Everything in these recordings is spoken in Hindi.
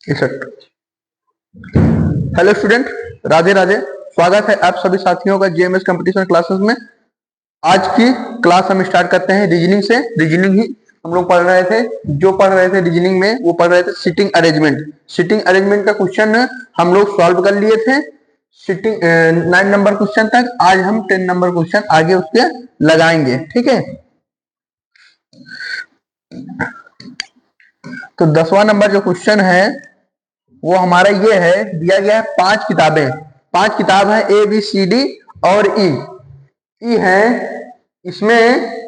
61। Hello student, Radhe Radhe. स्वागत है आप सभी साथियों का जेएमएस कंपटीशन क्लासेस में। आज की क्लास हम स्टार्ट करते हैं रीजनिंग से। रीजनिंग ही हम लोग पढ़ रहे थे। जो पढ़ रहे थे रीजनिंग में वो पढ़ रहे थे सिटिंग अरेंजमेंट। सिटिंग अरेंजमेंट का क्वेश्चन हम लोग सॉल्व कर लिए थे सिटिंग 9 नंबर क्वेश्चन तक। आज हम 10 नंबर क्वेश्चन आगे उसके लगाएंगे, ठीक है। तो 10वां नंबर जो क्वेश्चन है वो हमारा ये है, दिया गया है 5 किताबें। 5 किताब है ए बी सी डी और ई है। इसमें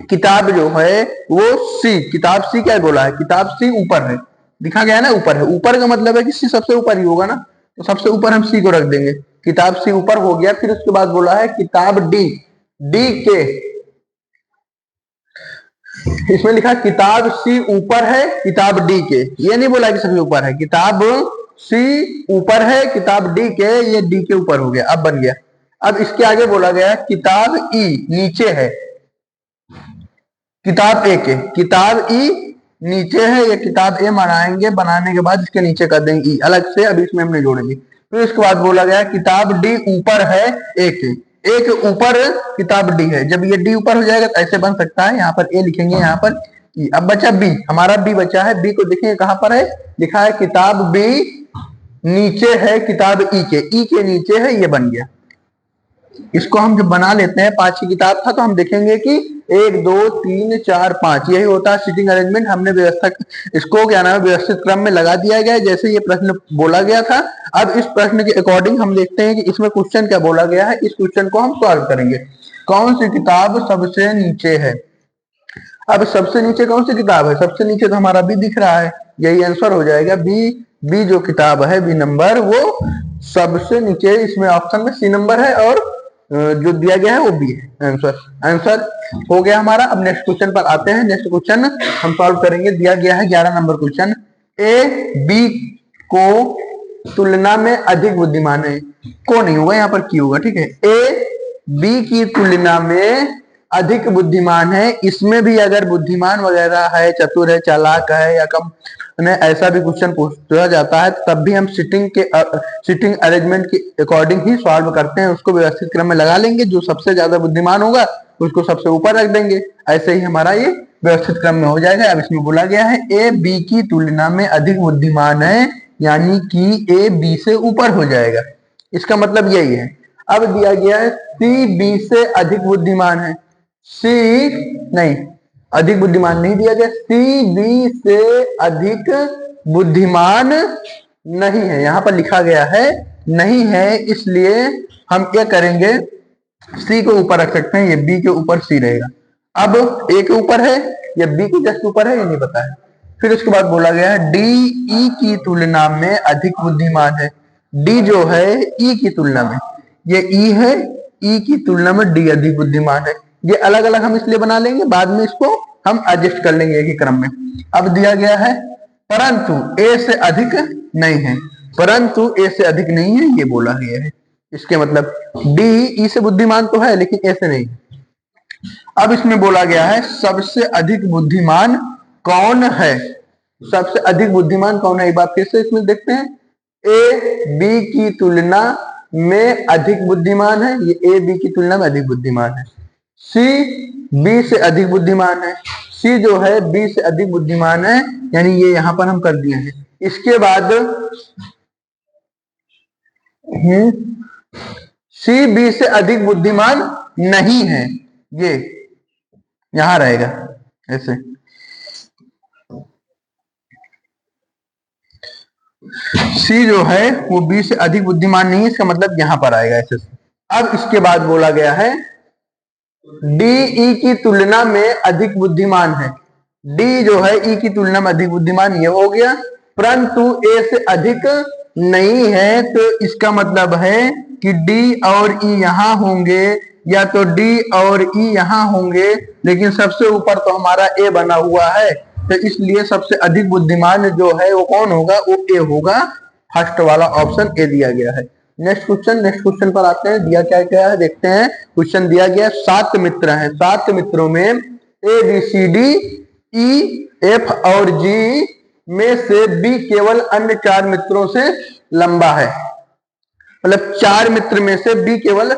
किताब जो है वो सी, किताब सी क्या बोला है, किताब सी ऊपर है, दिखा गया है ना, ऊपर है। ऊपर का मतलब है कि सी सबसे ऊपर ही होगा ना, तो सबसे ऊपर हम सी को रख देंगे। किताब सी ऊपर हो गया। फिर उसके बाद बोला है किताब डी, डी के, इसमें लिखा किताब सी ऊपर है किताब डी के। ये नहीं बोला कि सबसे ऊपर है, किताब सी ऊपर है किताब डी के, ये डी के ऊपर हो गया, अब बन गया। अब इसके आगे बोला गया किताब ई नीचे है किताब ए के, किताब ई नीचे है, ये किताब ए बनाएंगे, बनाने के बाद इसके नीचे कर देंगे ई अलग से, अब इसमें हमने जोड़ेंगे। फिर इसके बाद बोला गया किताब डी ऊपर है ए के, ए के ऊपर किताब डी है। जब ये डी ऊपर हो जाएगा तो ऐसे बन सकता है, यहाँ पर ए लिखेंगे, यहाँ पर ई। अब बचा बी, हमारा बी बचा है। बी को देखेंगे कहां पर है, लिखा है किताब बी नीचे है किताब ई के नीचे है, ये बन गया। इसको हम जब बना लेते हैं, 5 की किताब था तो हम देखेंगे कि 1 2 3 4 5 यही होता है सिटिंग अरेंजमेंट। हमने व्यवस्था इसको क्या नाम है व्यवस्थित क्रम में लगा दिया गया जैसे ये प्रश्न बोला गया था। अब इस प्रश्न के अकॉर्डिंग हम देखते हैं कि इसमें क्वेश्चन क्या बोला गया है। इस क्वेश्चन को हम सॉल्व करेंगे। कौन सी किताब सबसे नीचे है। अब सबसे नीचे कौन सी किताब है, सबसे नीचे तो हमारा बी दिख रहा है, यही आंसर हो जाएगा। बी जो किताब है बी नंबर वो सबसे नीचे, इसमें ऑप्शन में सी नंबर है और जो दिया गया है वो बी है। आंसर हो गया हमारा। अब नेक्स्ट क्वेश्चन पर आते हैं। नेक्स्ट क्वेश्चन हम सॉल्व करेंगे। दिया गया है 11 नंबर क्वेश्चन, ए बी को तुलना में अधिक बुद्धिमान है। को नहीं होगा, यहाँ पर की होगा, ठीक है। ए बी की तुलना में अधिक बुद्धिमान है। इसमें भी अगर बुद्धिमान वगैरह है, चतुर है, चालाक है या कम में ऐसा भी क्वेश्चन पूछा जाता है तब भी हम सिटिंग अरेंजमेंट के अकॉर्डिंग ही सॉल्व करते हैं। उसको व्यवस्थित क्रम में लगा लेंगे, जो सबसे ज्यादा बुद्धिमान होगा उसको सबसे ऊपर रख देंगे। ऐसे ही हमारा ये व्यवस्थित क्रम में हो जाएगा। अब इसमें बोला गया है ए बी की तुलना में अधिक बुद्धिमान है, यानी कि ए बी से ऊपर हो जाएगा। इसका मतलब यही है। अब दिया गया है सी बी से अधिक बुद्धिमान है। सी नहीं, अधिक बुद्धिमान नहीं दिया गया, सी बी से अधिक बुद्धिमान नहीं है, यहां पर लिखा गया है नहीं है, इसलिए हम क्या करेंगे, सी को ऊपर रख सकते हैं, ये बी के ऊपर सी रहेगा। अब ए के ऊपर है या बी के जस्ट ऊपर है ये नहीं पता है। फिर उसके बाद बोला गया है डी ई की तुलना में अधिक बुद्धिमान है। डी जो है ई की तुलना में, ये ई है, ई की तुलना में डी अधिक बुद्धिमान है। ये अलग अलग हम इसलिए बना लेंगे, बाद में इसको हम एडजस्ट कर लेंगे एक ही क्रम में। अब दिया गया है परंतु ए से अधिक नहीं है, परंतु ए से अधिक नहीं है, ये बोला गया है। इसके मतलब डी ई से बुद्धिमान तो है लेकिन ए से नहीं है। अब इसमें बोला गया है सबसे अधिक बुद्धिमान कौन है। सबसे अधिक बुद्धिमान कौन है, एक बार फिर से इसमें देखते हैं। ए बी की तुलना में अधिक बुद्धिमान है, ये ए बी की तुलना में अधिक बुद्धिमान है। सी बी से अधिक बुद्धिमान है, सी जो है बी से अधिक बुद्धिमान है, यानी ये यहां पर हम कर दिए हैं। इसके बाद सी बी से अधिक बुद्धिमान नहीं है, ये यहां रहेगा ऐसे। सी जो है वो बी से अधिक बुद्धिमान नहीं है, इसका मतलब यहां पर आएगा ऐसे। अब इसके बाद बोला गया है डी ई की तुलना में अधिक बुद्धिमान है। डी जो है ई की तुलना में अधिक बुद्धिमान, ये हो गया, परंतु ए से अधिक नहीं है, तो इसका मतलब है कि डी और ई यहां होंगे या तो डी और ई यहां होंगे, लेकिन सबसे ऊपर तो हमारा ए बना हुआ है, तो इसलिए सबसे अधिक बुद्धिमान जो है वो कौन होगा, वो ए होगा। फर्स्ट वाला ऑप्शन ए दिया गया है। नेक्स्ट क्वेश्चन पर आते हैं। दिया क्या क्या है देखते हैं। क्वेश्चन दिया गया 7 मित्र हैं, 7 मित्रों में A B C D E F और जी में से बी केवल अन्य 4 मित्रों से लंबा है। मतलब 4 मित्र में से बी केवल,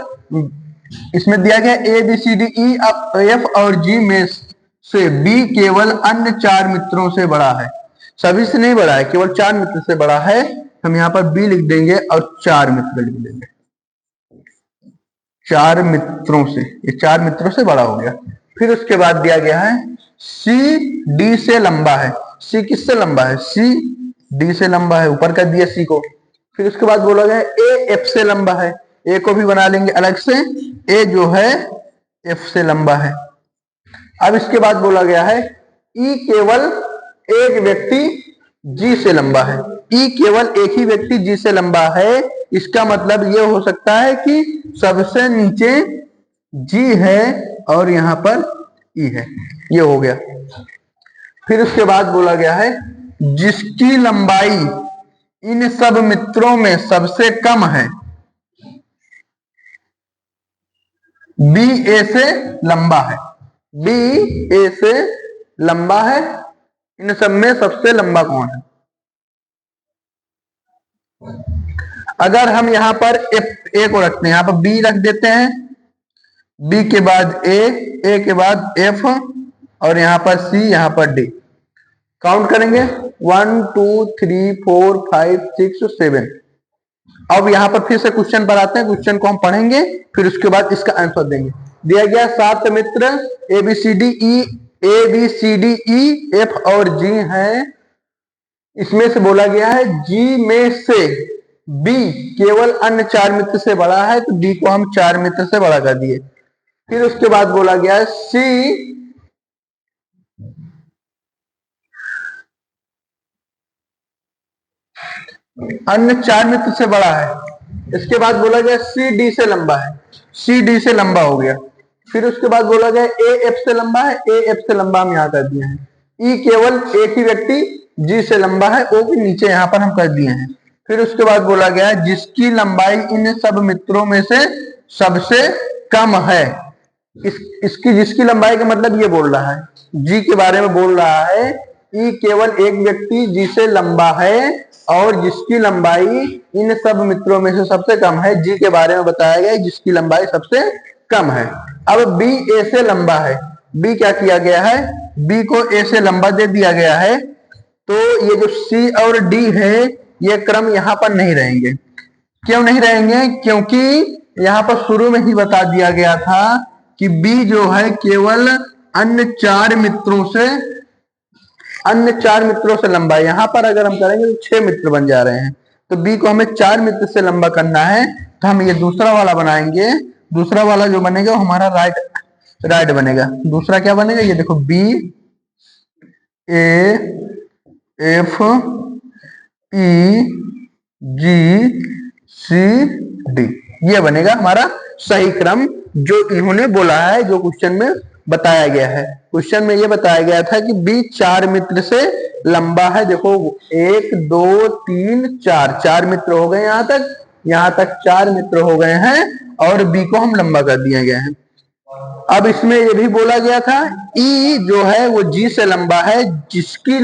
इसमें दिया गया A B C D E F और जी में से बी केवल अन्य 4 मित्रों से बड़ा है। सभी से नहीं बड़ा है, केवल 4 मित्र से बड़ा है। हम यहाँ पर बी लिख देंगे और 4 मित्र लिख देंगे। 4 मित्रों से, ये 4 मित्रों से बड़ा हो गया। फिर उसके बाद दिया गया है सी डी से लंबा है। सी किससे लंबा है? सी डी से लंबा है, ऊपर कर दिया सी को। फिर उसके बाद बोला गया ए एफ से लंबा है। ए को भी बना लेंगे अलग से, ए जो है एफ से लंबा है। अब इसके बाद बोला गया है ई केवल एक व्यक्ति जी से लंबा है। ई केवल एक ही व्यक्ति जी से लंबा है। इसका मतलब ये हो सकता है कि सबसे नीचे जी है और यहां पर ई है। ये हो गया। फिर उसके बाद बोला गया है जिसकी लंबाई इन सब मित्रों में सबसे कम है। बी ए से लंबा है। बी ए से लंबा है। इन सब में सबसे लंबा कौन है? अगर हम यहां पर ए को रखते हैं, यहां पर बी रख देते हैं, बी के बाद ए के बाद एफ और यहां पर सी, यहां पर डी। काउंट करेंगे 1 2 3 4 5 6 7। अब यहां पर फिर से क्वेश्चन पर आते हैं। क्वेश्चन को हम पढ़ेंगे, फिर उसके बाद इसका आंसर देंगे। दिया गया 7 मित्र A B C D E F और जी हैं। इसमें से बोला गया है जी में से बी केवल अन्य 4 मित्र से बड़ा है, तो डी को हम 4 मित्र से बड़ा कर दिए। फिर उसके बाद बोला गया है सी अन्य 4 मित्र से बड़ा है। इसके बाद बोला गया सी डी से लंबा है। सी डी से लंबा हो गया। फिर उसके बाद बोला गया ए एफ से लंबा है। ए एफ से लंबा हम यहां कर दिए हैं। ई केवल एक ही व्यक्ति जी से लंबा है, ओ भी नीचे यहां पर हम कर दिए हैं। फिर उसके बाद बोला गया है जिसकी लंबाई इन सब मित्रों में से सबसे कम है। इसकी जिसकी लंबाई का मतलब ये बोल रहा है, जी के बारे में बोल रहा है। ई केवल एक व्यक्ति जी से लंबा है और जिसकी लंबाई इन सब मित्रों में से सबसे कम है। जी के बारे में बताया गया है जिसकी लंबाई सबसे कम है। अब बी ए से लंबा है। बी क्या किया गया है? बी को ए से लंबा दे दिया गया है। तो ये जो सी और डी है, ये क्रम यहां पर नहीं रहेंगे। क्यों नहीं रहेंगे? क्योंकि यहां पर शुरू में ही बता दिया गया था कि बी जो है केवल अन्य 4 मित्रों से लंबा है। यहां पर अगर हम करेंगे तो 6 मित्र बन जा रहे हैं। तो बी को हमें 4 मित्र से लंबा करना है, तो हम ये दूसरा वाला बनाएंगे। दूसरा वाला जो बनेगा वो हमारा राइट बनेगा। दूसरा क्या बनेगा? ये देखो B A F E G C D, ये बनेगा हमारा सही क्रम जो इन्होंने बोला है, जो क्वेश्चन में बताया गया है। क्वेश्चन में ये बताया गया था कि बी 4 मित्र से लंबा है। देखो 1 2 3 4, 4 मित्र हो गए। यहां तक 4 मित्र हो गए हैं और बी को हम लंबा कर दिए गए हैं। अब इसमें ये भी बोला गया था ई जो है वो जी से लंबा है, जिनकी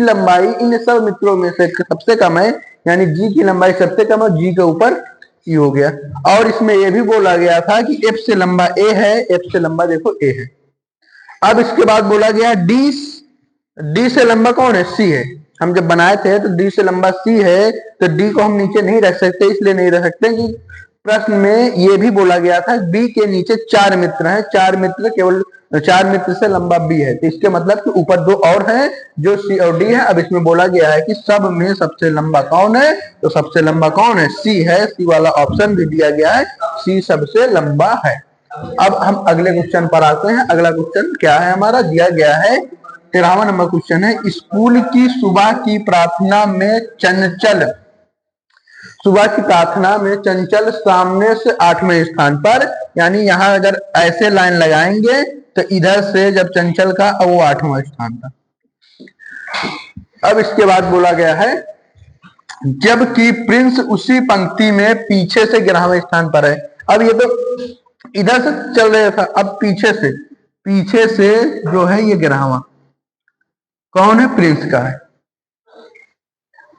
लंबाई इन सब मित्रों में से सबसे कम है। यानी जी की लंबाई सबसे कम है, जी के ऊपर ई हो गया। और इसमें यह भी बोला गया था कि एफ से लंबा ए है, एफ से लंबा देखो ए है। अब इसके बाद बोला गया डी से लंबा कौन है? सी है। हम जब बनाए थे तो डी से लंबा सी है, तो डी को हम नीचे नहीं रख सकते। इसलिए नहीं रख सकते कि प्रश्न में यह भी बोला गया था बी के नीचे 4 मित्र हैं। 4 मित्र से लंबा बी है, तो इसके मतलब कि ऊपर 2 और हैं जो सी और डी है। अब इसमें बोला गया है कि सब में सबसे लंबा कौन है? तो सबसे लंबा कौन है? सी है। सी वाला ऑप्शन भी दिया गया है, सी सबसे लंबा है। अब हम अगले क्वेश्चन पर आते हैं। अगला क्वेश्चन क्या है हमारा? दिया गया है 13वां नंबर क्वेश्चन है, स्कूल की सुबह की प्रार्थना में चंचल सामने से 8वें स्थान पर। यानी यहां अगर ऐसे लाइन लगाएंगे तो इधर से जब चंचल का वो 8वां स्थान था। अब इसके बाद बोला गया है जबकि प्रिंस उसी पंक्ति में पीछे से 11वें स्थान पर है। अब ये तो इधर से चल रहा था, अब पीछे से जो है ये 11वां। कौन है? प्रिंस का है।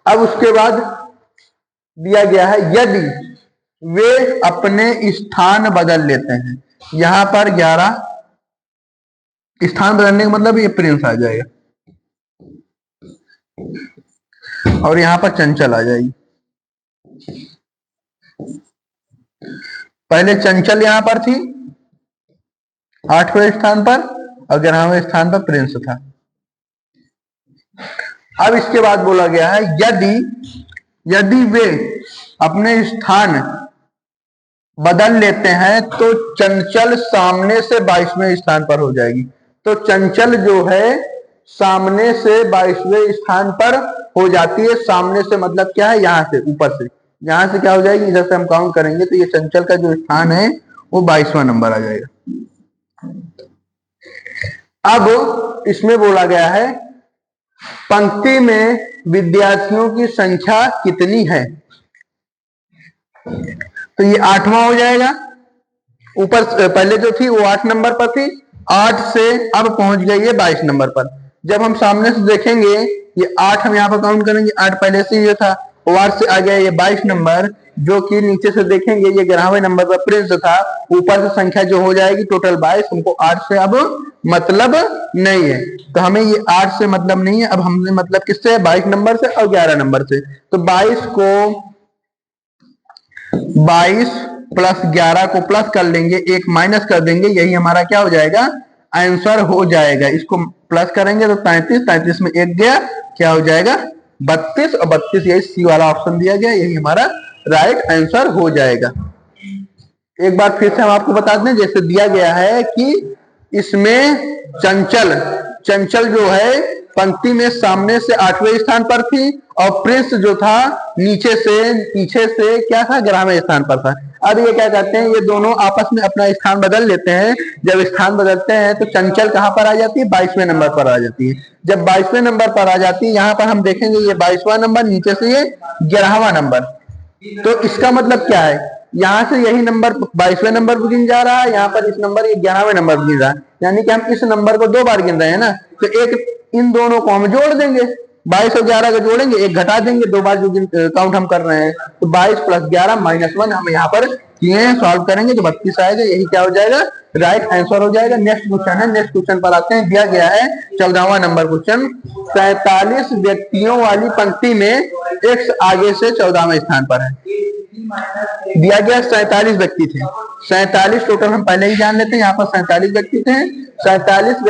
अब उसके बाद दिया गया है यदि वे अपने स्थान बदल लेते हैं। यहां पर 11 स्थान बदलने का मतलब ये प्रिंस आ जाएगा और यहां पर चंचल आ जाएगी। पहले चंचल यहां पर थी 8वें स्थान पर और 11वें स्थान पर प्रिंस था। अब इसके बाद बोला गया है यदि वे अपने स्थान बदल लेते हैं तो चंचल सामने से 22वें स्थान पर हो जाएगी। तो चंचल जो है सामने से 22वें स्थान पर हो जाती है। सामने से मतलब क्या है? यहां से, ऊपर से। यहां से क्या हो जाएगी? इधर से हम काउंट करेंगे तो ये चंचल का जो स्थान है वो 22वां नंबर आ जाएगा। अब इसमें बोला गया है पंक्ति में विद्यार्थियों की संख्या कितनी है? तो ये 8वां हो जाएगा। ऊपर पहले जो थी वो 8 नंबर पर थी, 8 से अब पहुंच गई है 22 नंबर पर। जब हम सामने से देखेंगे ये 8 हम यहाँ पर काउंट करेंगे, 8 पहले से ये था, 8 से आ गया ये 22 नंबर, जो कि नीचे से देखेंगे ये 11वें नंबर पर प्रिंस था। ऊपर से संख्या जो हो जाएगी टोटल 22, हमको 8 से अब मतलब नहीं है। तो हमें ये 8 से मतलब नहीं है, अब हमने मतलब किससे? 22 नंबर से और 11 नंबर से। तो 22 प्लस 11 को प्लस कर लेंगे, एक माइनस कर देंगे, यही हमारा क्या हो जाएगा? आंसर हो जाएगा। इसको प्लस करेंगे तो 33, 33 में एक गया, क्या हो जाएगा? 32 और 32 यही सी वाला ऑप्शन दिया गया, यही हमारा राइट आंसर हो जाएगा। एक बार फिर से हम आपको बता दें, जैसे दिया गया है कि इसमें चंचल जो है पंक्ति में सामने से 8वें स्थान पर थी और प्रिंस जो था नीचे से पीछे से क्या था? 11वें स्थान पर था। अब ये क्या करते हैं? ये दोनों आपस में अपना स्थान बदल लेते हैं। जब स्थान बदलते हैं तो चंचल कहां पर आ जाती है? 22वें नंबर पर आ जाती है। जब 22वें नंबर पर आ जाती है, यहां पर हम देखेंगे ये 22वां नंबर, नीचे से ये 11वां नंबर। तो इसका मतलब क्या है? यहां से यही नंबर 22वें नंबर पर गिन जा रहा है, यहाँ पर इस नंबर ये 11वें नंबर पर गिन रहा है। यानी कि हम इस नंबर को 2 बार गिन रहे हैं ना, तो एक इन दोनों को हम जोड़ देंगे, 22 और 11 को जोड़ेंगे, एक घटा देंगे, 2 बार जो काउंट हम कर रहे हैं। तो 22 प्लस 11 -1 हम यहाँ पर किए हैं, सॉल्व करेंगे तो 32 आएगा, यही क्या हो जाएगा? राइट आंसर हो जाएगा। नेक्स्ट क्वेश्चन है, नेक्स्ट क्वेश्चन पर आते हैं। दिया गया है 14वां नंबर क्वेश्चन, 47 व्यक्तियों वाली पंक्ति में x आगे से 14वें स्थान पर है। दिया गया 47 व्यक्ति थे, 47 टोटल हम पहले ही जान लेते हैं। यहाँ पर 47 व्यक्ति थे। 47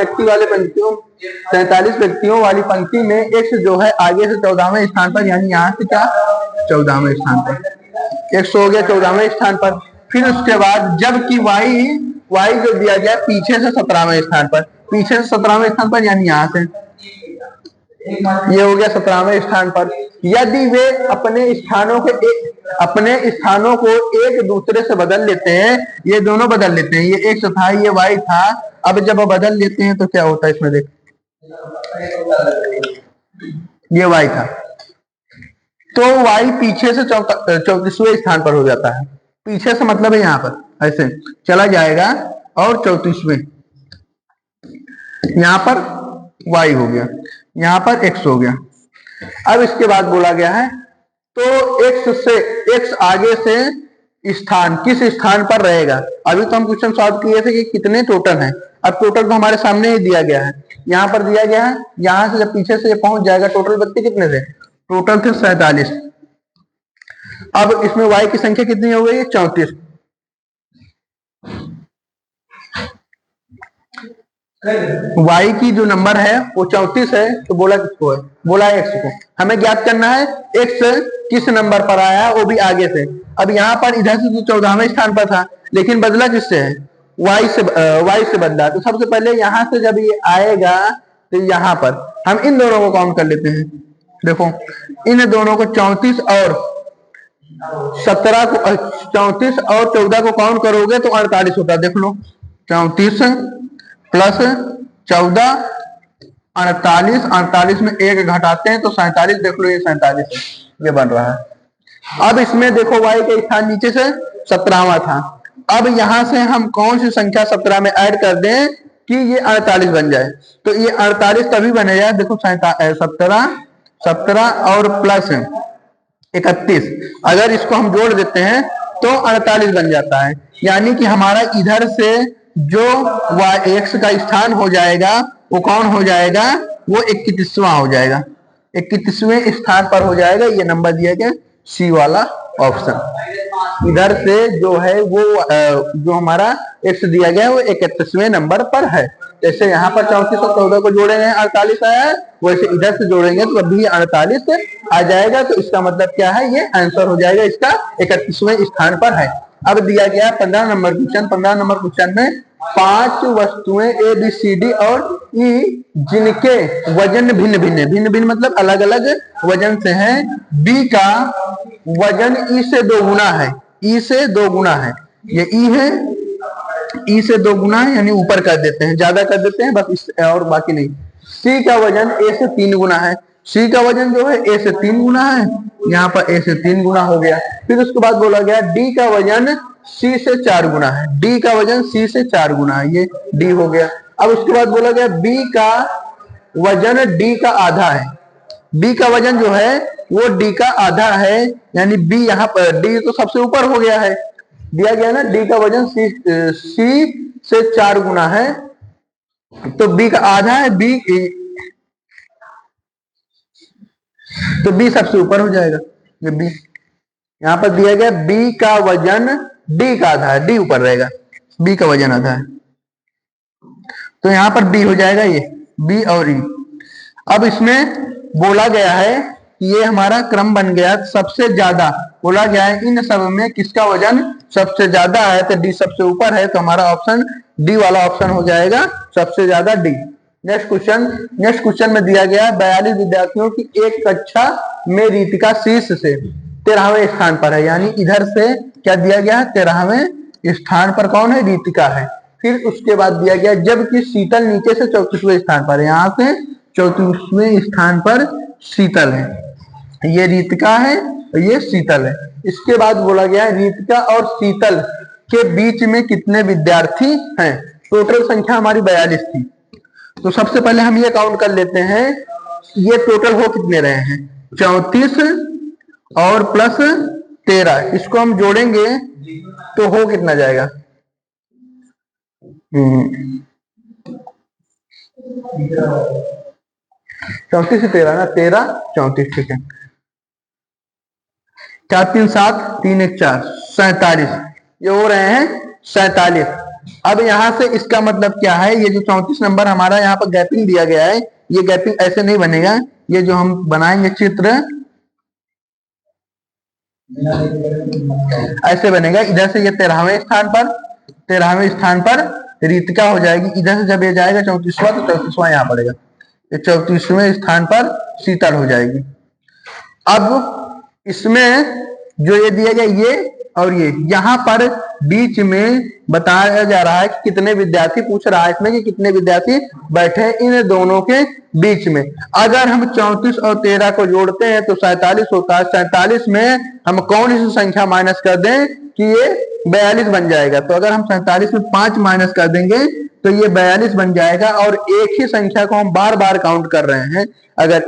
व्यक्तियों वाली पंक्ति में x जो है आगे से 14वें स्थान पर, यानी यहाँ से क्या? 14वें स्थान पर x हो गया 14वें स्थान पर। फिर उसके बाद जबकि y जो दिया गया पीछे से 17वें स्थान पर, पीछे से 17वें स्थान पर, यानी यहाँ से ये हो गया 17वें स्थान पर। यदि वे अपने स्थानों को एक दूसरे से बदल लेते हैं, ये दोनों बदल लेते हैं, ये x था ये y था, अब जब बदल लेते हैं तो क्या होता है? इसमें देख, ये y था तो y पीछे से 34वें स्थान पर हो जाता है। पीछे से मतलब है यहाँ पर ऐसे चला जाएगा और 34वें, यहाँ पर y हो गया, यहाँ पर x हो गया। अब इसके बाद बोला गया है तो x आगे से स्थान किस स्थान पर रहेगा? अभी तो हम क्वेश्चन सॉल्व किए थे कि कितने टोटल हैं, अब टोटल तो हमारे सामने ही दिया गया है, यहाँ पर दिया गया है। यहाँ से जब पीछे से पहुंच जाएगा, टोटल व्यक्ति कितने थे? टोटल थे 47। अब इसमें y की संख्या कितनी हो गई? 34। y की जो नंबर है वो 34 है, तो बोला किसको है? बोला x को। हमें ज्ञात करना है x किस नंबर पर आया, वो भी आगे से। अब यहाँ पर इधर से तो 14वें स्थान पर था, लेकिन बदला किससे है? y से बदला। तो सबसे पहले यहाँ से जब ये आएगा तो यहाँ पर हम इन दोनों को काउंट कर लेते हैं। देखो इन दोनों को 34 और 17 को 34 और 14 को काउंट करोगे तो 48 होता है। देख लो 34 प्लस 14 48, 48 में एक घटाते हैं तो 47। देख लो ये 47 है, ये बन रहा है। अब इसमें देखो y का स्थान नीचे से 17वां था। अब यहां से हम कौन सी संख्या 17 में ऐड कर दें कि ये 48 बन जाए। तो ये 48 तभी बनेगा, देखो 17 17 और प्लस 31, अगर इसको हम जोड़ देते हैं तो 48 बन जाता है। यानी कि हमारा इधर से जो x का स्थान हो जाएगा वो कौन हो जाएगा, वो 31वां हो जाएगा, 31वें स्थान पर हो जाएगा। ये नंबर दिया गया सी वाला ऑप्शन। इधर से जो है वो जो हमारा x दिया गया है वो 31वें नंबर पर है। जैसे यहाँ पर 34 और 14 को जोड़ेंगे 48 आया है, वैसे इधर से जोड़ेंगे तो अभी 48 आ जाएगा। तो इसका मतलब क्या है, ये आंसर हो जाएगा, इसका 31वें स्थान पर है। अब दिया गया 15 नंबर क्वेश्चन। 15 नंबर क्वेश्चन में 5 वस्तुएं ए बी सी डी और ई जिनके वजन भिन्न भिन्न, भिन्न भिन्न मतलब अलग अलग वजन से है। बी का वजन ई से 2 गुना है, ई से 2 गुना है, ये ई है, ई से 2 गुना है, यानी ऊपर कर देते हैं, ज्यादा कर देते हैं बस इस और बाकी नहीं। सी का वजन ए से 3 गुना है, सी का वजन जो है ए से 3 गुना है, यहाँ पर ए से 3 गुना हो गया। फिर उसके बाद बोला गया डी का वजन सी से 4 गुना है, डी का वजन सी से 4 गुना है, ये डी हो गया। अब उसके बाद बोला गया बी का वजन डी का आधा है, बी का वजन जो है वो डी का आधा है, यानी बी यहाँ पर डी तो सबसे ऊपर हो गया है, दिया गया ना डी का वजन सी से 4 गुना है, तो बी का आधा है, बी तो बी सबसे ऊपर हो जाएगा। ये बी यहाँ पर दिया गया बी का वजन डी का आधा है, डी ऊपर रहेगा, बी का वजन आधा है, तो यहाँ पर बी हो जाएगा, ये बी और ई। अब इसमें बोला गया है कि ये हमारा क्रम बन गया, सबसे ज्यादा बोला गया है इन सब में किसका वजन सबसे ज्यादा है, तो डी सबसे ऊपर है, तो हमारा ऑप्शन डी वाला ऑप्शन हो जाएगा, सबसे ज्यादा डी। नेक्स्ट क्वेश्चन में दिया गया 42 विद्यार्थियों की एक कक्षा में रीतिका शीर्ष से 13वें स्थान पर है, यानी इधर से क्या दिया गया, 13वें स्थान पर कौन है, रीतिका है। फिर उसके बाद दिया गया जबकि शीतल नीचे से 34वें स्थान पर है, यहाँ से 34वें स्थान पर शीतल है, ये रीतिका है और ये शीतल है। इसके बाद बोला गया है रीतिका और शीतल के बीच में कितने विद्यार्थी हैं, टोटल संख्या हमारी 42 थी। तो सबसे पहले हम ये काउंट कर लेते हैं ये टोटल हो कितने रहे हैं, 34 और प्लस 13, इसको हम जोड़ेंगे तो हो कितना जाएगा, 34 से 13 ना, 13 34, ठीक है, 4 3 7 3 1 4 47, ये हो रहे हैं 47। अब यहां से इसका मतलब क्या है, ये जो 34 नंबर हमारा यहाँ पर गैपिंग दिया गया है, ये गैपिंग ऐसे नहीं बनेगा, ये जो हम बनाएंगे चित्र ऐसे बनेगा, इधर से ये 13वें स्थान पर रीतिका हो जाएगी, इधर से जब ये जाएगा 34वां तो 34वां यहाँ पड़ेगा, ये 34वें स्थान पर शीतल हो जाएगी। अब इसमें जो ये दिया गया ये और ये यहाँ पर बीच में बताया जा रहा है कि कितने विद्यार्थी, पूछ रहा है इसमें कि कितने विद्यार्थी बैठे इन दोनों के बीच में। अगर हम 34 और 13 को जोड़ते हैं तो 47 होता है, 47 में हम कौन सी संख्या माइनस कर दें कि ये 42 बन जाएगा, तो अगर हम 47 में 5 माइनस कर देंगे तो ये 42 बन जाएगा। और एक ही संख्या को हम बार बार काउंट कर रहे हैं, अगर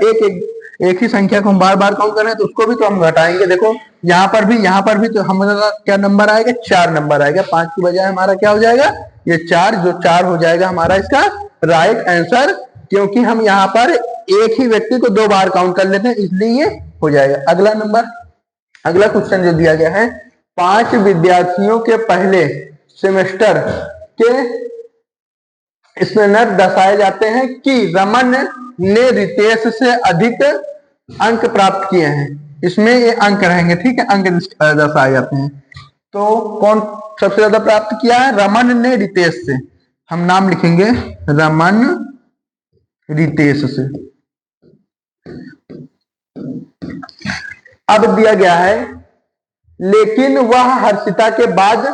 एक ही संख्या को हम बार बार काउंट कर रहे हैं तो उसको भी तो हम घटाएंगे। देखो यहाँ पर भी तो हमारा क्या नंबर आएगा, 4 नंबर आएगा, 5 की बजाय हमारा क्या हो जाएगा, ये 4, जो 4 हो जाएगा हमारा इसका राइट आंसर, क्योंकि हम यहाँ पर एक ही व्यक्ति को 2 बार काउंट कर लेते हैं, इसलिए ये हो जाएगा। अगला क्वेश्चन जो दिया गया है 5 विद्यार्थियों के पहले सेमेस्टर के स्पेनर दर्शाए जाते हैं कि रमन ने रितेश से अधिक अंक प्राप्त किए हैं, इसमें ये अंक रहेंगे, ठीक है, अंक दर्शाए जाते हैं। तो कौन सबसे ज्यादा प्राप्त किया है, रमन ने रितेश से, हम नाम लिखेंगे रमन रितेश से। अब दिया गया है लेकिन वह हर्षिता के बाद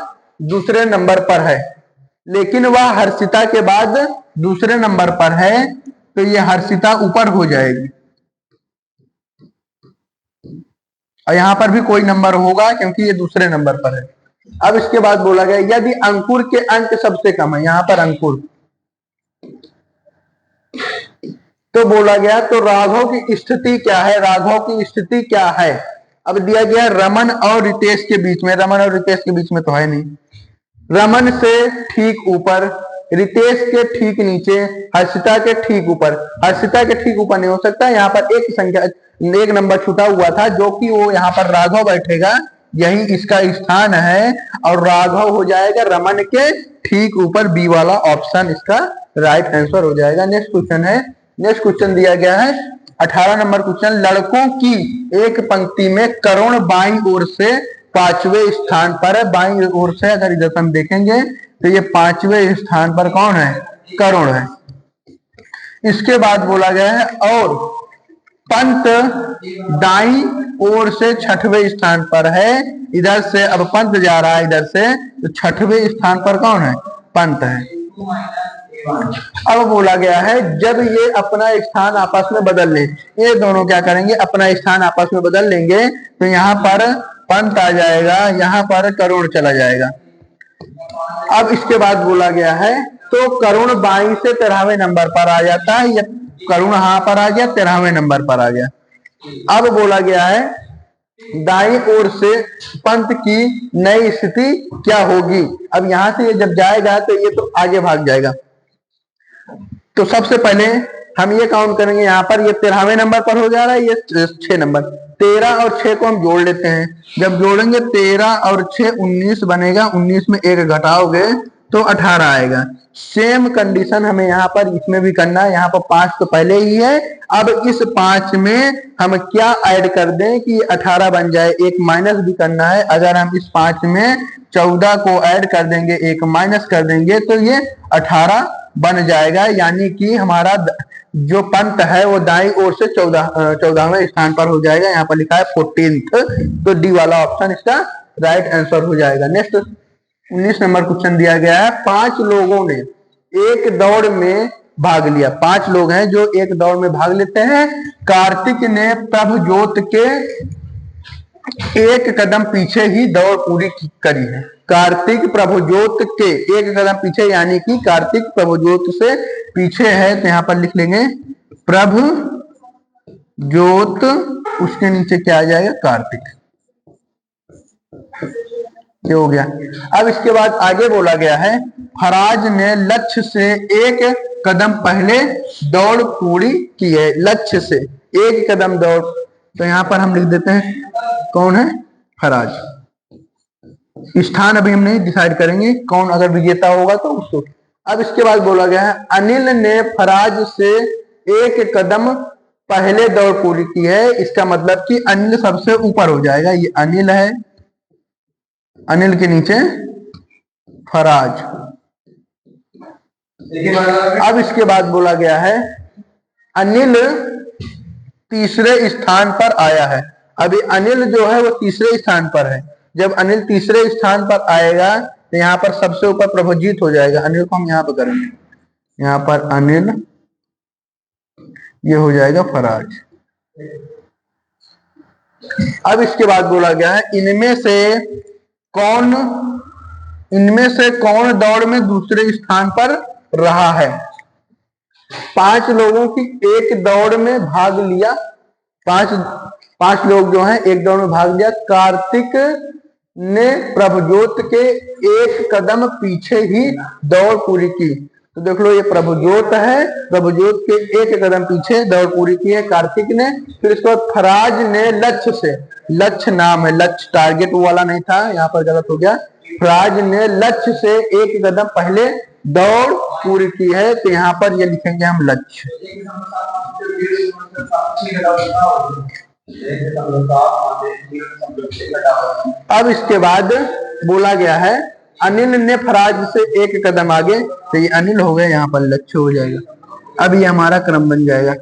दूसरे नंबर पर है, लेकिन वह हर्षिता के बाद दूसरे नंबर पर है, तो ये हर्षिता ऊपर हो जाएगी और यहां पर भी कोई नंबर होगा क्योंकि ये दूसरे नंबर पर है। अब इसके बाद बोला गया यदि अंकुर के अंक सबसे कम है, यहां पर अंकुर तो बोला गया तो राघव की स्थिति क्या है, राघव की स्थिति क्या है। अब दिया गया रमन और रितेश के बीच में, रमन और रितेश के बीच में तो है नहीं, रमन से ठीक ऊपर, रितेश के ठीक नीचे, हर्षिता के ठीक ऊपर। हर्षिता के ठीक ऊपर नहीं हो सकता, यहाँ पर एक संख्या, एक नंबर छूटा हुआ था जो कि वो यहाँ पर राघव बैठेगा, यही इसका स्थान है और राघव हो जाएगा रमन के ठीक ऊपर। बी वाला ऑप्शन इसका राइट आंसर हो जाएगा। नेक्स्ट क्वेश्चन है, नेक्स्ट क्वेश्चन दिया गया है 18 नंबर क्वेश्चन, लड़कों की एक पंक्ति में करुण बाईं ओर से 5वें स्थान पर है। बाईं ओर से अगर इधर हम देखेंगे तो ये 5वें स्थान पर कौन है, करुण है। इसके बाद बोला गया है और पंत दाईं ओर से 6वें स्थान पर है। इधर से अब पंत जा रहा है इधर से, तो 6वें स्थान पर कौन है, पंत है। अब बोला गया है जब ये अपना स्थान आपस में बदल ले, ये दोनों क्या करेंगे, अपना स्थान आपस में बदल लेंगे, तो यहाँ पर पंत आ जाएगा, यहाँ पर करुण चला जाएगा। अब इसके बाद बोला गया है तो करुण बाई से 13वें नंबर पर आ जाता है, या करुण यहाँ पर आ गया 13वें नंबर पर आ गया। अब बोला गया है दाईं ओर से पंत की नई स्थिति क्या होगी। अब यहां से ये जब जाएगा तो ये तो आगे भाग जाएगा, तो सबसे पहले हम ये काउंट करेंगे, यहाँ पर ये 13वें नंबर पर हो जा रहा है, ये 6 नंबर, 13 और 6 को हम जोड़ लेते हैं। जब जोड़ेंगे 13 और 6 19 बनेगा, 19 में 1 घटाओगे तो 18 आएगा। सेम कंडीशन हमें यहाँ पर इसमें भी करना है। यहाँ पर 5 तो पहले ही है, अब इस 5 में हम क्या ऐड कर दें कि 18 बन जाए, एक माइनस भी करना है। अगर हम इस 5 में 14 को ऐड कर देंगे, एक माइनस कर देंगे, तो ये 18 बन जाएगा। यानी कि हमारा जो पंत है वो दाईं ओर से 14वें स्थान पर हो जाएगा। यहाँ पर लिखा है 14th, तो डी वाला ऑप्शन इसका राइट आंसर हो जाएगा। नेक्स्ट 19 नंबर क्वेश्चन दिया गया है, 5 लोगों ने एक दौड़ में भाग लिया। 5 लोग हैं जो एक दौड़ में भाग लेते हैं। कार्तिक ने प्रभजोत के एक कदम पीछे ही दौड़ पूरी करी है। कार्तिक प्रभुजोत के एक कदम पीछे, यानी कि कार्तिक प्रभुजोत से पीछे है, तो यहां पर लिख लेंगे प्रभु ज्योत, उसके नीचे क्या आ जाएगा, कार्तिक। ये हो गया। अब इसके बाद आगे बोला गया है फराज ने लक्ष्य से एक कदम पहले दौड़ पूरी की है। लक्ष्य से एक कदम दौड़, तो यहां पर हम लिख देते हैं कौन है, फराज। स्थान अभी हम नहीं डिसाइड करेंगे, कौन अगर विजेता होगा तो उसको। अब इसके बाद बोला गया है अनिल ने फराज से एक कदम पहले दौड़ पूरी की है। इसका मतलब कि अनिल सबसे ऊपर हो जाएगा, ये अनिल है, अनिल के नीचे फराज। अब इसके बाद बोला गया है अनिल तीसरे स्थान पर आया है। अभी अनिल जो है वो तीसरे स्थान पर है। जब अनिल तीसरे स्थान पर आएगा तो यहाँ पर सबसे ऊपर प्रभुजीत हो जाएगा। अनिल को हम यहाँ पर करेंगे, यहाँ पर अनिल, ये हो जाएगा फराज। अब इसके बाद बोला गया है इनमें से कौन दौड़ में दूसरे स्थान पर रहा है। 5 लोगों की एक दौड़ में भाग लिया, पांच लोग जो हैं एक दौड़ में भाग लिया। कार्तिक ने प्रभुजोत के एक कदम पीछे ही दौड़ पूरी की। तो देख लो ये प्रभुजोत है, प्रभुजोत के एक कदम पीछे दौड़ पूरी की है कार्तिक ने। फिर इसके बाद फराज ने लक्ष्य से, लक्ष्य नाम है, लक्ष्य टारगेट वाला नहीं था, यहाँ पर गलत हो गया। फराज ने लक्ष्य से एक कदम पहले दौड़ पूरी की है, तो यहाँ पर ये लिखेंगे हम लक्ष्य। अब इसके बाद बोला गया है अनिल ने फराज से एक कदम आगे, तो ये अनिल हो गए, यहाँ पर लक्ष्य हो जाएगा। अब ये हमारा क्रम बन जाएगा,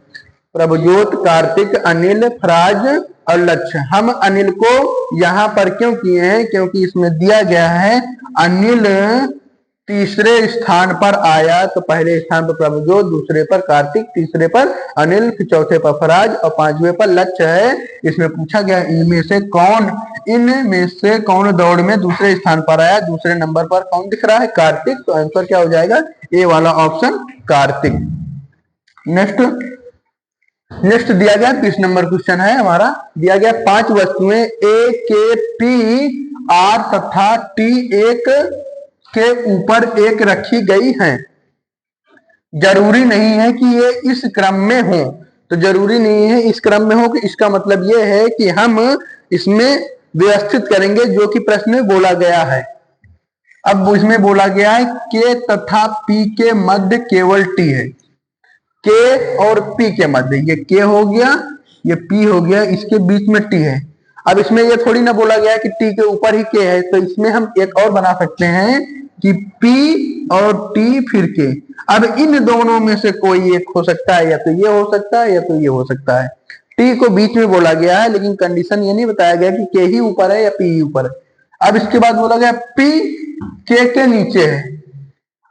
प्रभुजोत, कार्तिक, अनिल, फराज और लक्ष्य। हम अनिल को यहाँ पर क्यों किए हैं, क्योंकि इसमें दिया गया है अनिल तीसरे स्थान पर आया। तो पहले स्थान पर प्रभुजोत, दूसरे पर कार्तिक, तीसरे पर अनिल, फिर चौथे पर फराज और 5वें पर लक्ष्य है। इसमें पूछा गया इनमें से कौन दौड़ में दूसरे स्थान पर आया। दूसरे नंबर पर कौन दिख रहा है, कार्तिक। तो आंसर क्या हो जाएगा, ए वाला ऑप्शन कार्तिक। नेक्स्ट नेक्स्ट दिया गया 20 नंबर क्वेश्चन है हमारा। दिया गया 5 वस्तुएं ए के पी आर तथा टी एक के ऊपर एक रखी गई हैं। जरूरी नहीं है कि ये इस क्रम में हो। तो जरूरी नहीं है इस क्रम में हो कि इसका मतलब ये है कि हम इसमें व्यवस्थित करेंगे जो कि प्रश्न में बोला गया है। अब इसमें बोला गया है के तथा पी के मध्य केवल टी है। के और पी के मध्य, ये के हो गया, ये पी हो गया, इसके बीच में टी है। अब इसमें ये थोड़ी ना बोला गया कि टी के ऊपर ही के है, तो इसमें हम एक और बना सकते हैं कि पी और टी फिर के। अब इन दोनों में से कोई एक हो सकता है, या तो ये हो सकता है या तो ये हो सकता है। टी को बीच में बोला गया है, लेकिन कंडीशन ये नहीं बताया गया कि के ही ऊपर है या पी ही ऊपर है। अब इसके बाद बोला गया पी के नीचे है।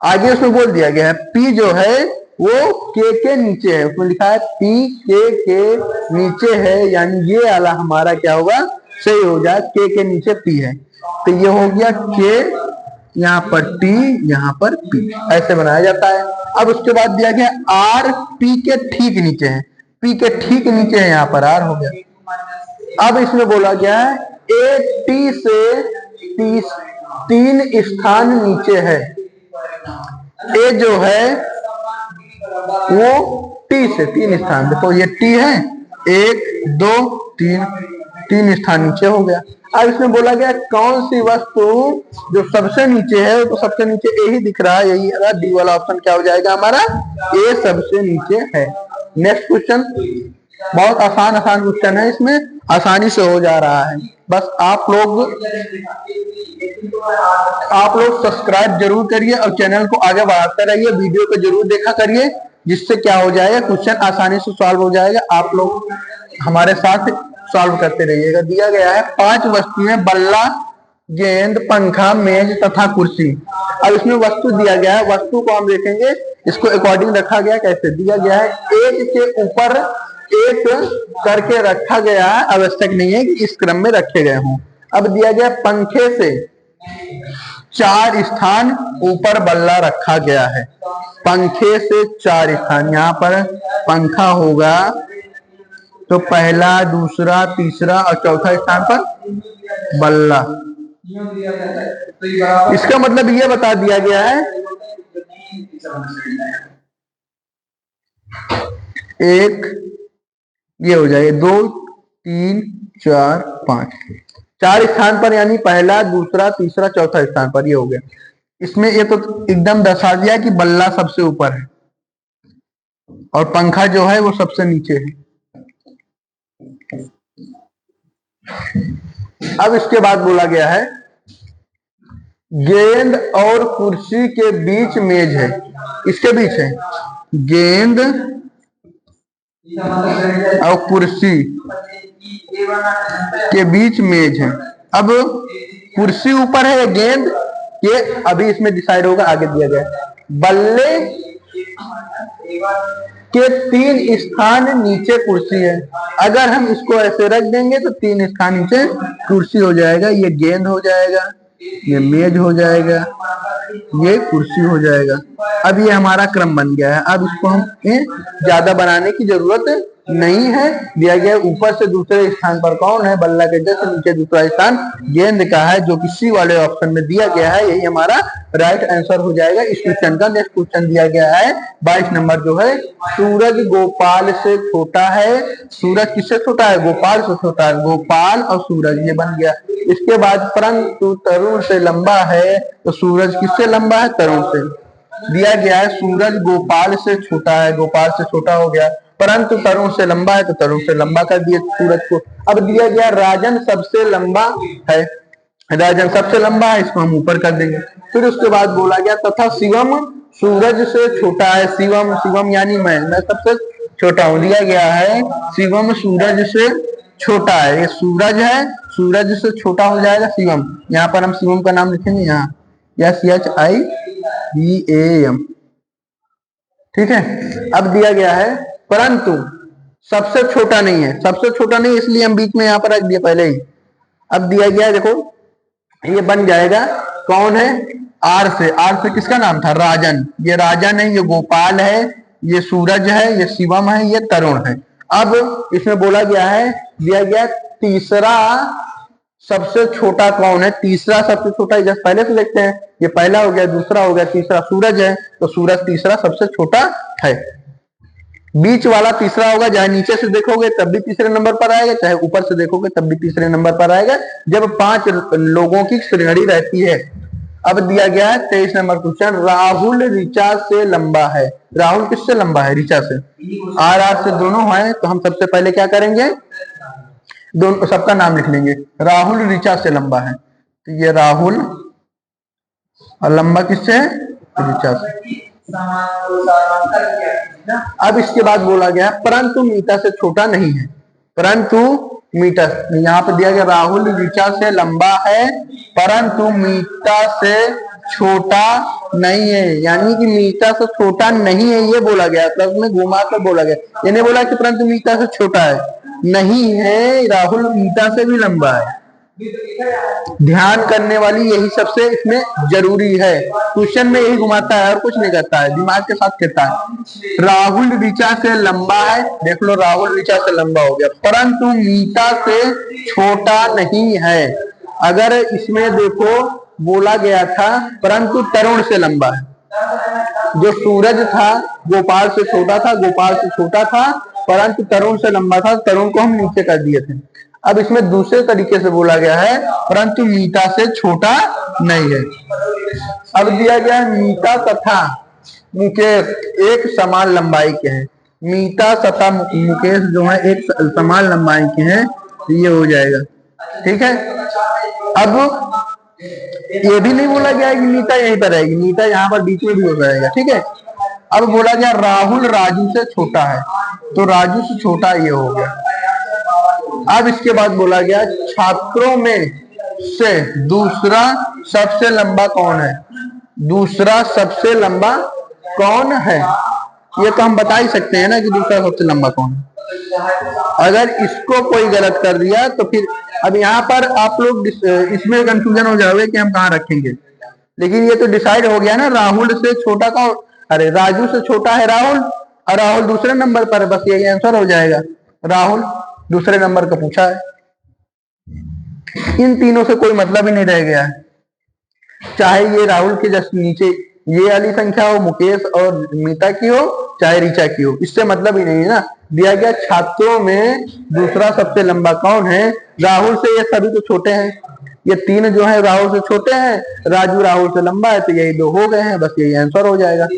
आगे उसमें बोल दिया गया है पी जो है वो के नीचे है। उसमें लिखा है पी के नीचे है, यानी ये वाला हमारा क्या होगा, सही हो जाए, के नीचे पी है। तो ये हो गया के, यहाँ पर टी, यहाँ पर पी, ऐसे बनाया जाता है। अब उसके बाद दिया गया आर पी के ठीक नीचे है। पी के ठीक नीचे है, यहाँ पर आर हो गया। अब इसमें बोला गया है ए टी से 3 स्थान नीचे है। ए जो है वो टी से 3 स्थान, देखो ये टी है, 1 2 3 स्थान नीचे हो गया। अब इसमें बोला गया कौन सी वस्तु जो सबसे नीचे है, तो सबसे नीचे ए ही दिख रहा है, यही डी वाला ऑप्शन क्या हो जाएगा हमारा, ए सबसे नीचे है। नेक्स्ट क्वेश्चन बहुत आसान क्वेश्चन है, इसमें आसानी से हो जा रहा है। बस आप लोग सब्सक्राइब जरूर करिए और चैनल को आगे बढ़ाते रहिए, वीडियो को जरूर देखा करिए, जिससे क्या हो जाएगा, क्वेश्चन आसानी से सॉल्व हो जाएगा। आप लोग हमारे साथ सॉल्व करते रहिएगा। दिया गया है 5 वस्तुएं बल्ला, गेंद, पंखा, मेज तथा कुर्सी। अब इसमें वस्तु दिया गया है, वस्तु को हम देखेंगे, इसको अकॉर्डिंग रखा गया कैसे। दिया गया है एक के ऊपर एक करके रखा गया है, आवश्यक नहीं है कि इस क्रम में रखे गए हों। अब दिया गया पंखे से 4 स्थान ऊपर बल्ला रखा गया है। पंखे से 4 स्थान, यहाँ पर पंखा होगा तो पहला, दूसरा, तीसरा और चौथा स्थान पर बल्ला। इसका मतलब ये बता दिया गया है, एक ये हो जाएगा, 2 3 4 5, 4 स्थान पर, यानी पहला, दूसरा, तीसरा, चौथा स्थान पर ये हो गया। इसमें ये तो एकदम दर्शा दिया कि बल्ला सबसे ऊपर है और पंखा जो है वो सबसे नीचे है। अब इसके बाद बोला गया है गेंद और कुर्सी के बीच मेज है। इसके बीच है गेंद और कुर्सी के बीच मेज है। अब कुर्सी ऊपर है, गेंद, ये अभी इसमें डिसाइड होगा, आगे दिया गया। बल्ले के 3 स्थान नीचे कुर्सी है। अगर हम इसको ऐसे रख देंगे तो 3 स्थान नीचे कुर्सी हो जाएगा। ये गेंद हो जाएगा, ये मेज हो जाएगा, ये कुर्सी हो जाएगा। अब ये हमारा क्रम बन गया है। अब इसको हम ज्यादा बनाने की जरूरत नहीं है। दिया गया ऊपर से दूसरे स्थान पर कौन है, बल्ला के जैसे नीचे दूसरा स्थान गेंद का है, जो कि सी वाले ऑप्शन में दिया गया है। यही हमारा राइट आंसर हो जाएगा इस क्वेश्चन का। नेक्स्ट क्वेश्चन दिया गया है 22 नंबर जो है, सूरज गोपाल से छोटा है। सूरज किससे छोटा है, गोपाल से छोटा है। गोपाल और सूरज ये बन गया। इसके बाद परंतु तरुण से लंबा है, तो सूरज किससे लंबा है, तरुण से। दिया गया है सूरज गोपाल से छोटा है, गोपाल से छोटा हो गया, परंतु तरुण से लंबा है, तो तरुण से लंबा कर दिए सूरज को। अब दिया गया राजन सबसे लंबा है, राजन सबसे लंबा है, इसको हम ऊपर कर देंगे। फिर उसके बाद बोला गया तथा शिवम सूरज से छोटा है। शिवम, शिवम यानी मैं सबसे छोटा हूं। दिया गया है शिवम सूरज से छोटा है, ये सूरज है, सूरज से छोटा हो जाएगा शिवम। यहाँ पर हम शिवम का नाम लिखेंगे, यहाँ SHIVAM, ठीक है। अब दिया गया है परंतु सबसे छोटा नहीं है, सबसे छोटा नहीं, इसलिए हम बीच में यहाँ पर रख दिया पहले ही। अब दिया गया देखो, ये बन जाएगा कौन है, आर से। आर से किसका नाम था, राजन। ये राजन है, ये गोपाल है, ये सूरज है, ये शिवम है, ये तरुण है। अब इसमें बोला गया है, दिया गया तीसरा सबसे छोटा कौन है। तीसरा सबसे छोटा जैसे पहले से देखते हैं, ये पहला हो गया, दूसरा हो गया, तीसरा सूरज है, तो सूरज तीसरा सबसे छोटा है। बीच वाला तीसरा होगा, चाहे नीचे से देखोगे तब भी तीसरे नंबर पर आएगा, चाहे ऊपर से देखोगे तब भी तीसरे नंबर पर आएगा, जब 5 लोगों की श्रेणी रहती है। अब दिया गया है 23 नंबर क्वेश्चन, राहुल ऋचा से लंबा है। राहुल किससे लंबा है? ऋचा से। आर से दोनों है, तो हम सबसे पहले क्या करेंगे, दोनों सबका नाम लिख लेंगे। राहुल ऋचा से लंबा है, तो ये राहुल, और लंबा किससे है? ऋचा से। अब इसके बाद बोला गया परंतु मीता से छोटा नहीं है। परंतु मीता, यहाँ पे दिया गया राहुल ऋचा से लंबा है परंतु मीता से छोटा नहीं है, यानी कि मीता से छोटा नहीं है ये बोला गया, प्लस में घुमा कर बोला गया। ये नहीं बोला कि परंतु मीता से छोटा है, नहीं है, राहुल मीता से भी लंबा है। ध्यान करने वाली यही सबसे इसमें जरूरी है, क्वेश्चन में यही घुमाता है और कुछ नहीं करता है, दिमाग के साथ कहता है। राहुल ऋचा से लंबा है, देख लो राहुल ऋचा से लंबा हो गया, परंतु मीता से छोटा नहीं है। अगर इसमें देखो बोला गया था परंतु तरुण से लंबा है, जो सूरज था गोपाल से छोटा था, गोपाल से छोटा था, परंतु तरुण से लंबा था, तरुण को हम नीचे कर दिए थे। अब इसमें दूसरे तरीके से बोला गया है परंतु मीता से छोटा नहीं है। अब दिया गया है मीता तथा मुकेश एक समान लंबाई के हैं। मीता तथा मुकेश जो है एक समान लंबाई के हैं, तो ये हो जाएगा, ठीक है। अब ये भी नहीं बोला गया है कि मीता यहीं पर रहेगी, मीता यहाँ पर बीच में भी हो जाएगा, ठीक है। अब बोला गया राहुल राजू से छोटा है, तो राजू से छोटा ये हो गया। अब इसके बाद बोला गया छात्रों में से दूसरा सबसे लंबा कौन है। दूसरा सबसे लंबा कौन है, ये तो हम बता ही सकते हैं ना कि दूसरा सबसे लंबा कौन है। अगर इसको कोई गलत कर दिया तो फिर अब यहाँ पर आप लोग इसमें कंफ्यूजन हो जाओगे कि हम कहाँ रखेंगे, लेकिन ये तो डिसाइड हो गया ना, राहुल से छोटा कौन, अरे राजू से छोटा है राहुल, और राहुल दूसरे नंबर पर है, बस यही आंसर हो जाएगा। राहुल दूसरे नंबर का पूछा है, इन तीनों से कोई मतलब ही नहीं रह गया है, चाहे ये राहुल के जस्ट नीचे ये वाली संख्या हो, मुकेश और मीता की हो, चाहे ऋचा की हो, इससे मतलब ही नहीं है ना। दिया गया छात्रों में दूसरा सबसे लंबा कौन है। राहुल से ये सभी तो छोटे हैं, ये तीन जो है राहुल से छोटे हैं, राजू राहुल से लंबा है, तो यही दो हो गए हैं, बस यही आंसर हो जाएगा।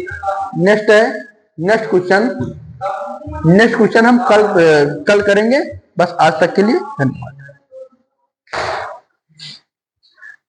नेक्स्ट है, नेक्स्ट क्वेश्चन हम कल करेंगे। बस आज तक के लिए धन्यवाद।